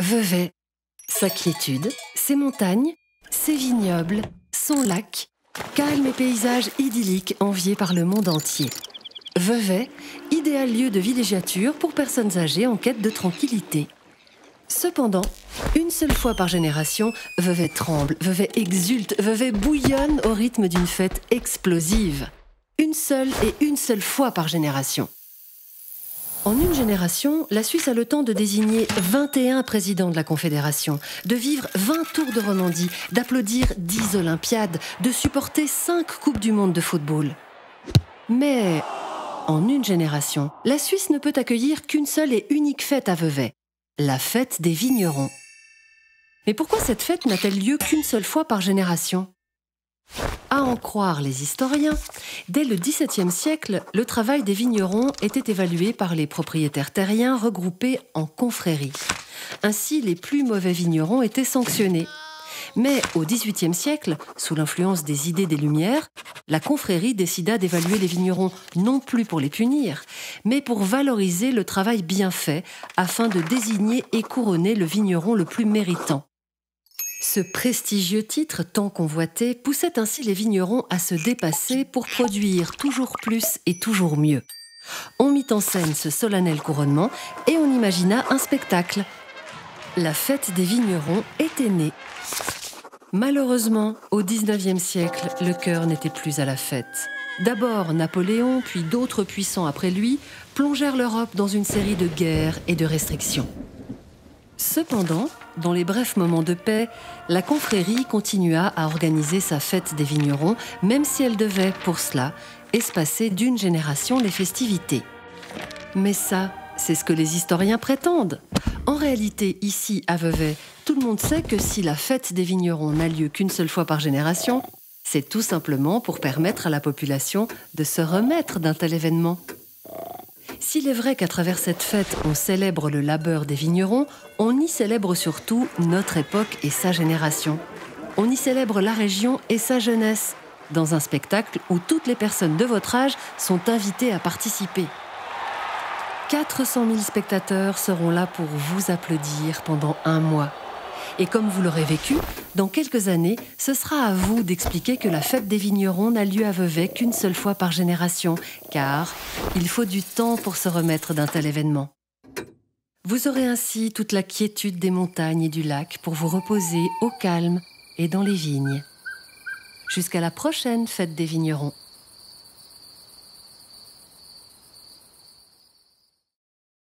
Vevey, sa quiétude, ses montagnes, ses vignobles, son lac, calme et paysage idyllique envié par le monde entier. Vevey, idéal lieu de villégiature pour personnes âgées en quête de tranquillité. Cependant, une seule fois par génération, Vevey tremble, Vevey exulte, Vevey bouillonne au rythme d'une fête explosive. Une seule fois par génération. En une génération, la Suisse a le temps de désigner 21 présidents de la Confédération, de vivre 20 tours de Romandie, d'applaudir 10 Olympiades, de supporter 5 Coupes du Monde de football. Mais en une génération, la Suisse ne peut accueillir qu'une seule et unique fête à Vevey, la fête des vignerons. Mais pourquoi cette fête n'a-t-elle lieu qu'une seule fois par génération ? À en croire les historiens, dès le XVIIe siècle, le travail des vignerons était évalué par les propriétaires terriens regroupés en confréries. Ainsi, les plus mauvais vignerons étaient sanctionnés. Mais au XVIIIe siècle, sous l'influence des idées des Lumières, la confrérie décida d'évaluer les vignerons non plus pour les punir, mais pour valoriser le travail bien fait, afin de désigner et couronner le vigneron le plus méritant. Ce prestigieux titre tant convoité poussait ainsi les vignerons à se dépasser pour produire toujours plus et toujours mieux. On mit en scène ce solennel couronnement et on imagina un spectacle. La fête des vignerons était née. Malheureusement, au XIXe siècle, le cœur n'était plus à la fête. D'abord Napoléon, puis d'autres puissants après lui, plongèrent l'Europe dans une série de guerres et de restrictions. Cependant, dans les brefs moments de paix, la confrérie continua à organiser sa fête des vignerons, même si elle devait, pour cela, espacer d'une génération les festivités. Mais ça, c'est ce que les historiens prétendent. En réalité, ici, à Vevey, tout le monde sait que si la fête des vignerons n'a lieu qu'une seule fois par génération, c'est tout simplement pour permettre à la population de se remettre d'un tel événement. S'il est vrai qu'à travers cette fête, on célèbre le labeur des vignerons, on y célèbre surtout notre époque et sa génération. On y célèbre la région et sa jeunesse, dans un spectacle où toutes les personnes de votre âge sont invitées à participer. 400 000 spectateurs seront là pour vous applaudir pendant un mois. Et comme vous l'aurez vécu, dans quelques années, ce sera à vous d'expliquer que la fête des vignerons n'a lieu à Vevey qu'une seule fois par génération, car il faut du temps pour se remettre d'un tel événement. Vous aurez ainsi toute la quiétude des montagnes et du lac pour vous reposer au calme et dans les vignes. Jusqu'à la prochaine fête des vignerons.